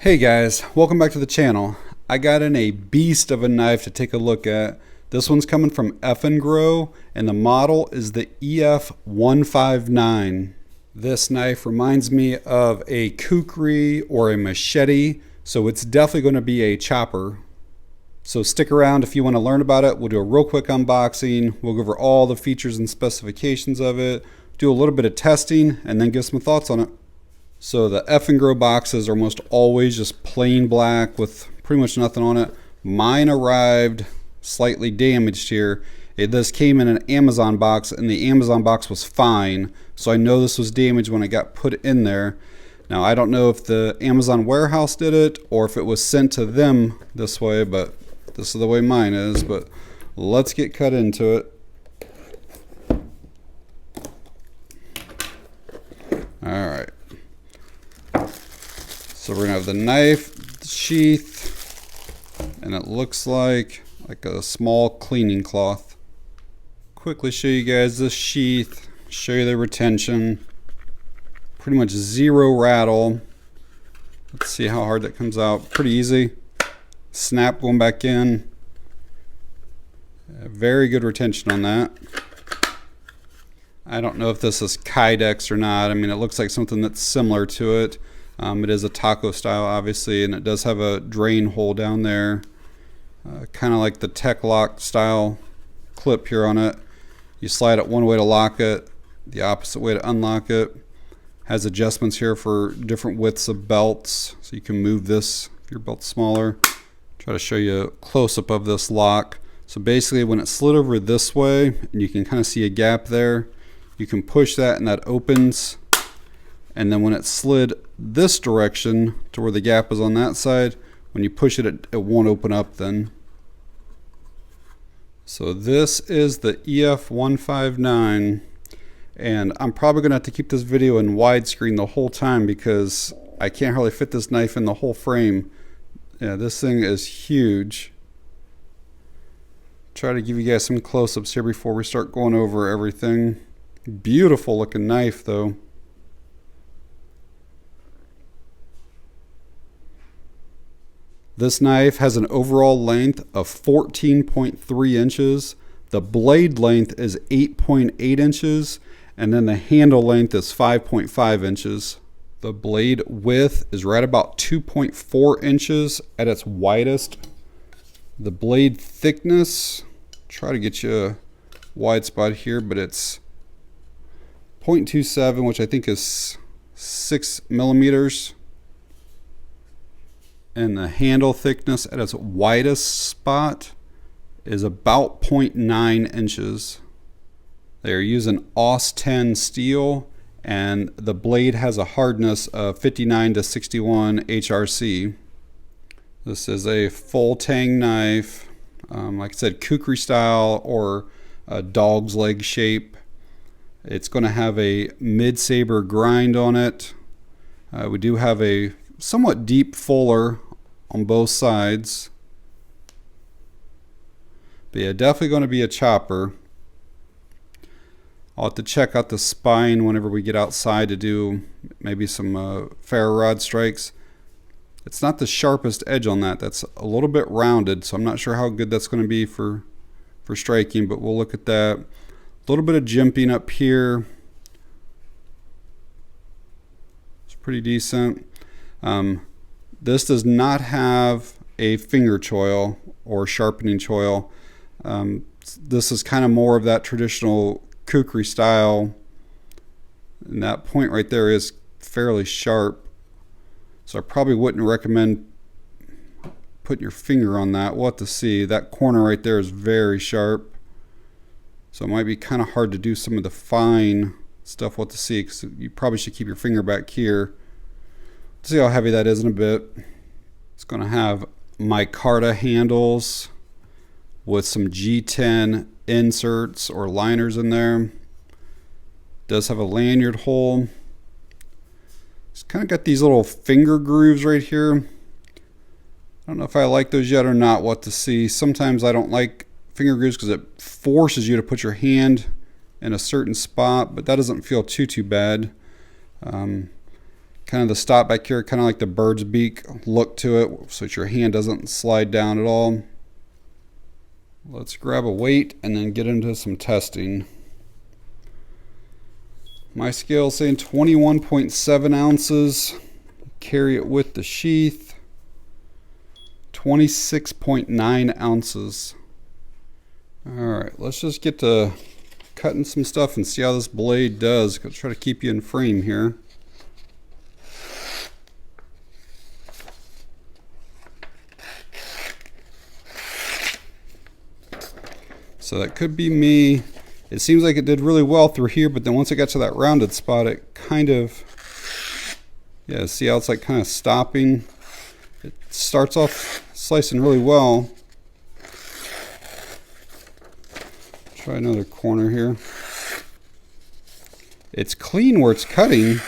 Hey guys, welcome back to the channel. I got in a beast of a knife to take a look at. This one's coming from Eafengrow and the model is the EF159. This knife reminds me of a Kukri or a machete, so it's definitely going to be a chopper. So stick around if you want to learn about it. We'll do a real quick unboxing. We'll go over all the features and specifications of it, do a little bit of testing, and then give some thoughts on it. So the Eafengrow boxes are almost always just plain black with pretty much nothing on it. Mine arrived slightly damaged here. This came in an Amazon box and the Amazon box was fine. So I know this was damaged when it got put in there. Now I don't know if the Amazon warehouse did it or if it was sent to them this way, but this is the way mine is. But let's get cut into it. All right. So we're gonna have the knife, the sheath, and it looks like a small cleaning cloth. Quickly show you guys this sheath, show you the retention. Pretty much zero rattle. Let's see how hard that comes out. Pretty easy. Snap going back in. Very good retention on that. I don't know if this is Kydex or not. I mean, it looks like something that's similar to it. It is a taco style, obviously, and it does have a drain hole down there. Kind of like the Tech Lock style clip here on it. You slide it one way to lock it, the opposite way to unlock it. Has adjustments here for different widths of belts, so you can move this if your belt's smaller. Try to show you a close-up of this lock. So basically when it slid over this way, and you can kind of see a gap there, you can push that and that opens. And then when it slid this direction to where the gap is on that side, when you push it, it won't open up then. So this is the EF159, and I'm probably gonna have to keep this video in widescreen the whole time because I can't hardly fit this knife in the whole frame. Yeah, this thing is huge. Try to give you guys some close-ups here before we start going over everything. Beautiful looking knife though. This knife has an overall length of 14.3 inches. The blade length is 8.8 inches, and then the handle length is 5.5 inches. The blade width is right about 2.4 inches at its widest. The blade thickness, try to get you a wide spot here, but it's 0.27, which I think is 6 millimeters. And the handle thickness at its widest spot is about 0.9 inches. They are using AUS-10 steel, and the blade has a hardness of 59 to 61 HRC. This is a full Tang knife, like I said, Kukri style or a dog's leg shape. It's going to have a mid-saber grind on it. We do have a somewhat deep fuller on both sides. But yeah, definitely going to be a chopper. I'll have to check out the spine whenever we get outside to do maybe some ferro rod strikes. It's not the sharpest edge on that. That's a little bit rounded, so I'm not sure how good that's going to be for striking, but we'll look at that. A little bit of jimping up here. It's pretty decent. This does not have a finger choil or sharpening choil. This is kind of more of that traditional Kukri style, and that point right there is fairly sharp, so I probably wouldn't recommend putting your finger on that. We'll have to see. That corner right there is very sharp, so it might be kind of hard to do some of the fine stuff. We'll have to see, because you probably should keep your finger back here. See how heavy that is in a bit. It's going to have micarta handles with some G10 inserts or liners in there. It does have a lanyard hole. It's kind of got these little finger grooves right here. I don't know if I like those yet or not. What to see. Sometimes I don't like finger grooves because it forces you to put your hand in a certain spot, but that doesn't feel too bad. kind of the stop back here, kind of like the bird's beak look to it, so that your hand doesn't slide down at all. Let's grab a weight and then get into some testing. My scale is saying 21.7 ounces. Carry it with the sheath. 26.9 ounces. Alright, let's just get to cutting some stuff and see how this blade does. I'll try to keep you in frame here. So that could be me. It seems like it did really well through here, but then once it got to that rounded spot, it kind of, yeah, see how it's like kind of stopping? It starts off slicing really well. Try another corner here. It's clean where it's cutting.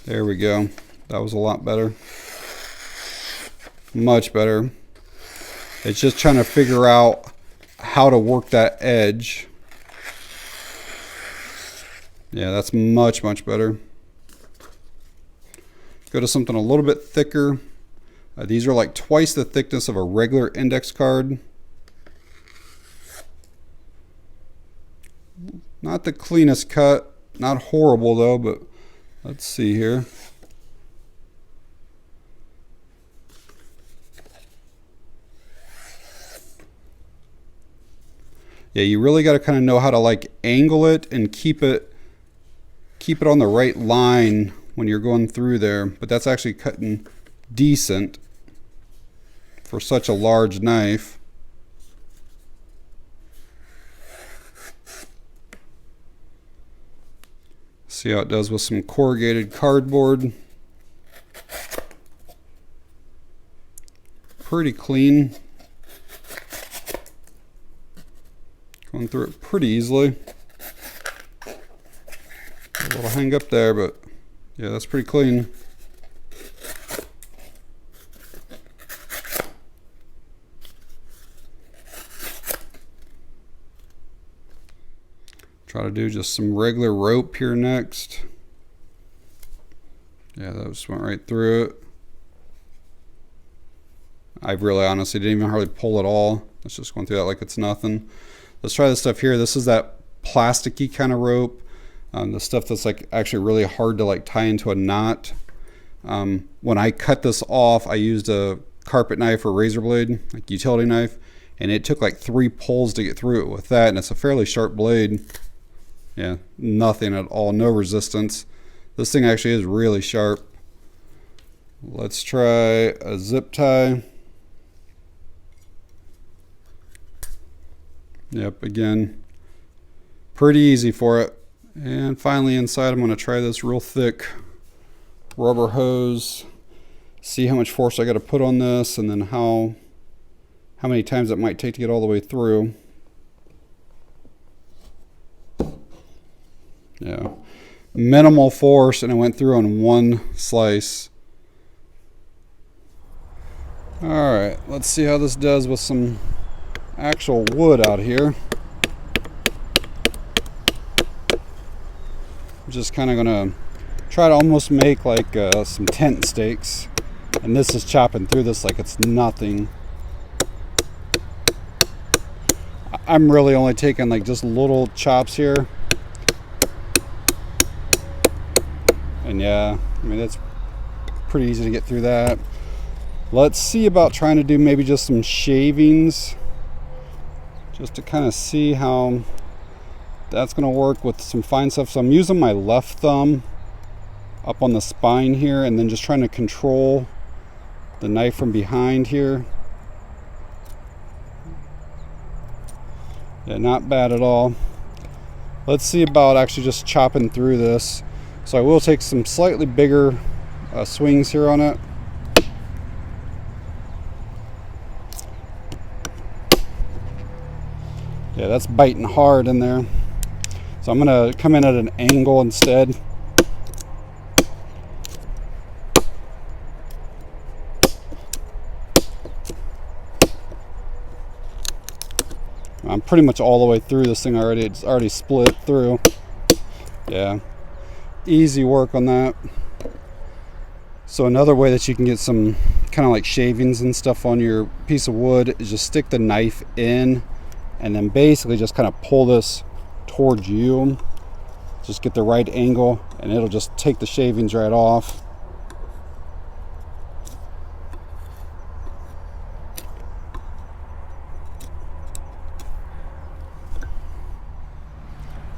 There we go. That was a lot better. Much better. It's just trying to figure out how to work that edge. Yeah, that's much better. Go to something a little bit thicker. These are like twice the thickness of a regular index card. Not the cleanest cut, not horrible though, but let's see here. Yeah, you really got to kind of know how to like angle it and keep it on the right line when you're going through there. But that's actually cutting decent for such a large knife. See how it does with some corrugated cardboard. Pretty clean. Going through it pretty easily. A little hang up there, but yeah, that's pretty clean. Try to do just some regular rope here next. Yeah, that just went right through it. I really honestly didn't even hardly pull at all. Let's just going through that like it's nothing. Let's try this stuff here. This is that plasticky kind of rope. The stuff that's like actually really hard to like tie into a knot. When I cut this off, I used a carpet knife or razor blade, like utility knife, and it took like 3 pulls to get through it with that, and it's a fairly sharp blade. Yeah, nothing at all, no resistance. This thing actually is really sharp. Let's try a zip tie. Yep, again, pretty easy for it. And finally inside, I'm going to try this real thick rubber hose. See how much force I got to put on this, and then how many times it might take to get all the way through. Yeah, minimal force, and it went through on one slice. All right, let's see how this does with some actual wood out here. I'm just kind of gonna try to almost make like some tent stakes, and this is chopping through this like it's nothing. I'm really only taking like just little chops here, and yeah, I mean it's pretty easy to get through that. Let's see about trying to do maybe just some shavings, just to kind of see how that's going to work with some fine stuff. So I'm using my left thumb up on the spine here, and then just trying to control the knife from behind here. Yeah, not bad at all. Let's see about actually just chopping through this. So I will take some slightly bigger swings here on it. Yeah, that's biting hard in there. So I'm going to come in at an angle instead. I'm pretty much all the way through this thing already. It's already split through. Yeah, easy work on that. So another way that you can get some kind of like shavings and stuff on your piece of wood is just stick the knife in and then basically just kind of pull this towards you. Just get the right angle and it'll just take the shavings right off.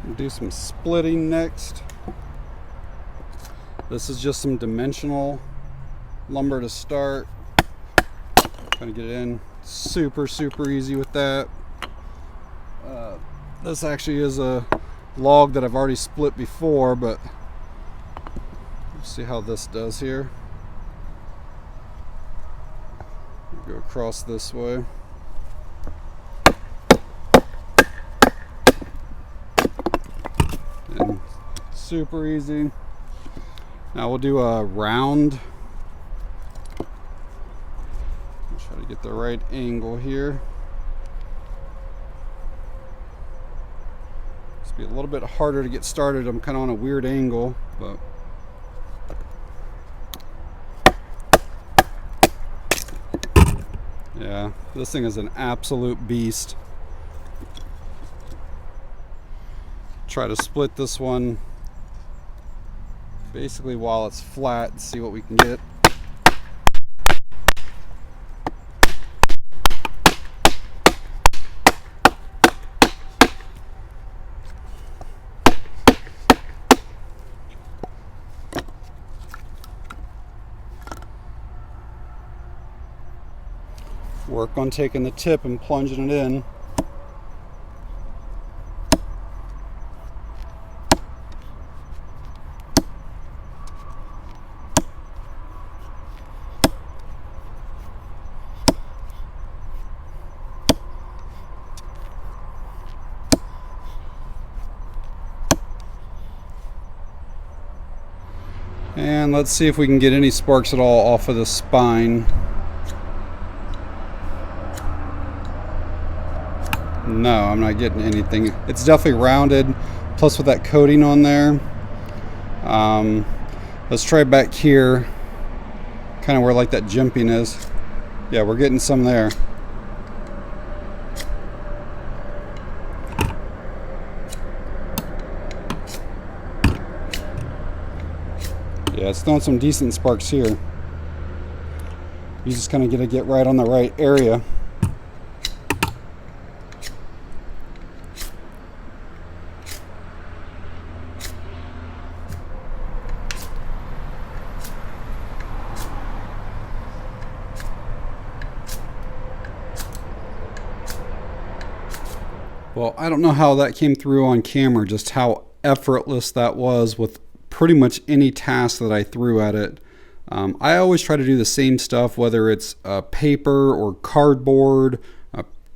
We'll do some splitting next. This is just some dimensional lumber to start. Trying to get it in super easy with that. This actually is a log that I've already split before, but let's see how this does here. Go across this way. And super easy. Now we'll do a round. Try to get the right angle here. It's be a little bit harder to get started. I'm kind of on a weird angle, but yeah, this thing is an absolute beast. Try to split this one basically while it's flat and see what we can get. Work on taking the tip and plunging it in. And let's see if we can get any sparks at all off of the spine. No, I'm not getting anything. It's definitely rounded, plus with that coating on there. Let's try back here, kind of where like that jimping is. Yeah, we're getting some there. Yeah, it's throwing some decent sparks here. You just kind of got to get right on the right area. Well, I don't know how that came through on camera, just how effortless that was with pretty much any task that I threw at it. I always try to do the same stuff, whether it's paper or cardboard,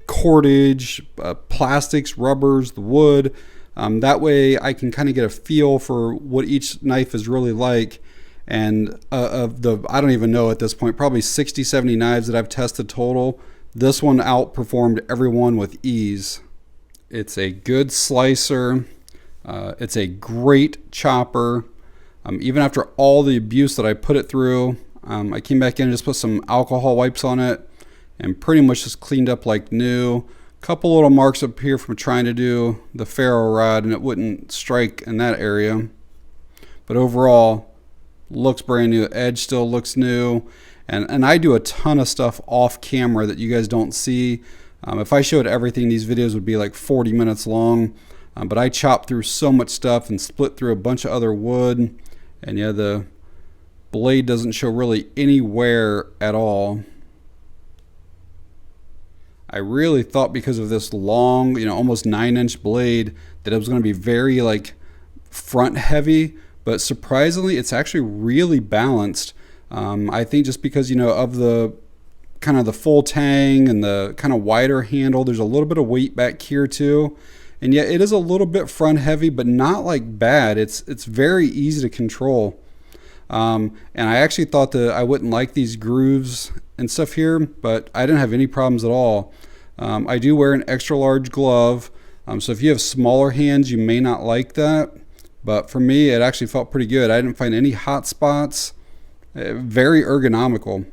cordage, plastics, rubbers, the wood. That way I can kind of get a feel for what each knife is really like. And of the, I don't even know at this point, probably 60, 70 knives that I've tested total, this one outperformed every one with ease. It's a good slicer. It's a great chopper. Even after all the abuse that I put it through, I came back in and just put some alcohol wipes on it and pretty much just cleaned up like new. Couple little marks up here from trying to do the ferro rod and it wouldn't strike in that area. But overall, looks brand new. Edge still looks new. And I do a ton of stuff off camera that you guys don't see. If I showed everything, these videos would be like 40 minutes long. But I chopped through so much stuff and split through a bunch of other wood. And yeah, the blade doesn't show really any wear at all. I really thought because of this long, almost 9-inch blade that it was going to be very like front heavy, but surprisingly it's actually really balanced. I think just because, of the kind of the full Tang and the kind of wider handle, there's a little bit of weight back here too. And yet it is a little bit front heavy, but not like bad. It's very easy to control. And I actually thought that I wouldn't like these grooves and stuff here, but I didn't have any problems at all. I do wear an extra large glove. So if you have smaller hands, you may not like that. But for me, it actually felt pretty good. I didn't find any hot spots. Very ergonomical.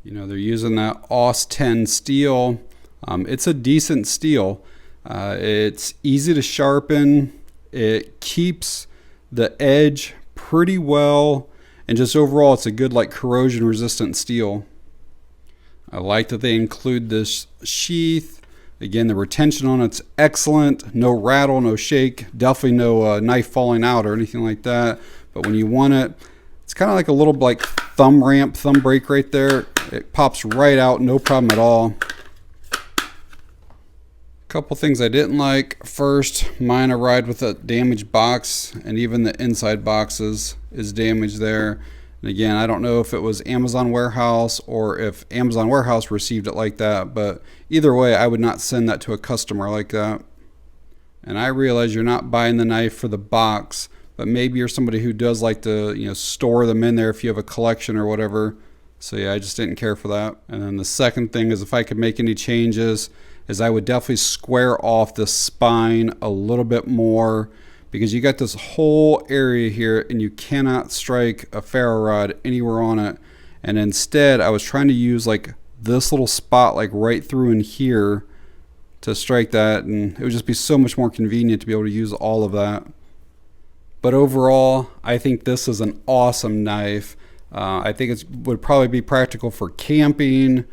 You know, they're using that AUS-10 steel. It's a decent steel. It's easy to sharpen. It keeps the edge pretty well, and just overall it's a good like corrosion resistant steel. I like that they include this sheath. Again, the retention on it's excellent. No rattle, no shake, definitely no knife falling out or anything like that. But when you want it, it's kind of like a little like thumb brake right there. It pops right out, no problem at all. Couple things I didn't like. First, mine arrived with a damaged box, and even the inside boxes is damaged there. And again, I don't know if it was Amazon warehouse or if Amazon warehouse received it like that, but either way, I would not send that to a customer like that. And I realize you're not buying the knife for the box, but maybe you're somebody who does like to, you know, store them in there if you have a collection or whatever. So yeah, I just didn't care for that. And then the second thing is, if I could make any changes, is I would definitely square off the spine a little bit more, because you got this whole area here and you cannot strike a ferro rod anywhere on it. And instead I was trying to use like this little spot like right through in here to strike that, and it would just be so much more convenient to be able to use all of that. But overall, I think this is an awesome knife. I think it would probably be practical for camping,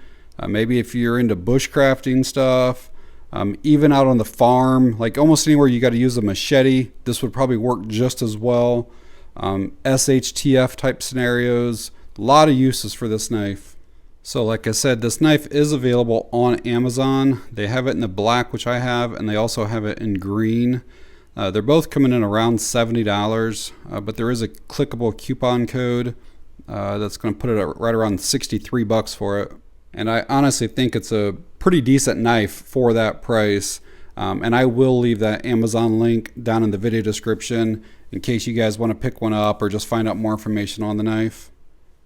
maybe if you're into bushcrafting stuff, even out on the farm, like almost anywhere you got to use a machete, this would probably work just as well. SHTF type scenarios, a lot of uses for this knife. So like I said, this knife is available on Amazon. They have it in the black, which I have, and they also have it in green. They're both coming in around $70, but there is a clickable coupon code that's going to put it right around 63 bucks for it. And I honestly think it's a pretty decent knife for that price. And I will leave that Amazon link down in the video description in case you guys want to pick one up or just find out more information on the knife.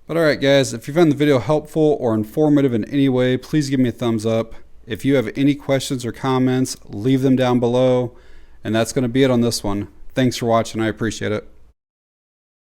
But alright guys, if you found the video helpful or informative in any way, please give me a thumbs up. If you have any questions or comments, leave them down below. And that's going to be it on this one. Thanks for watching. I appreciate it.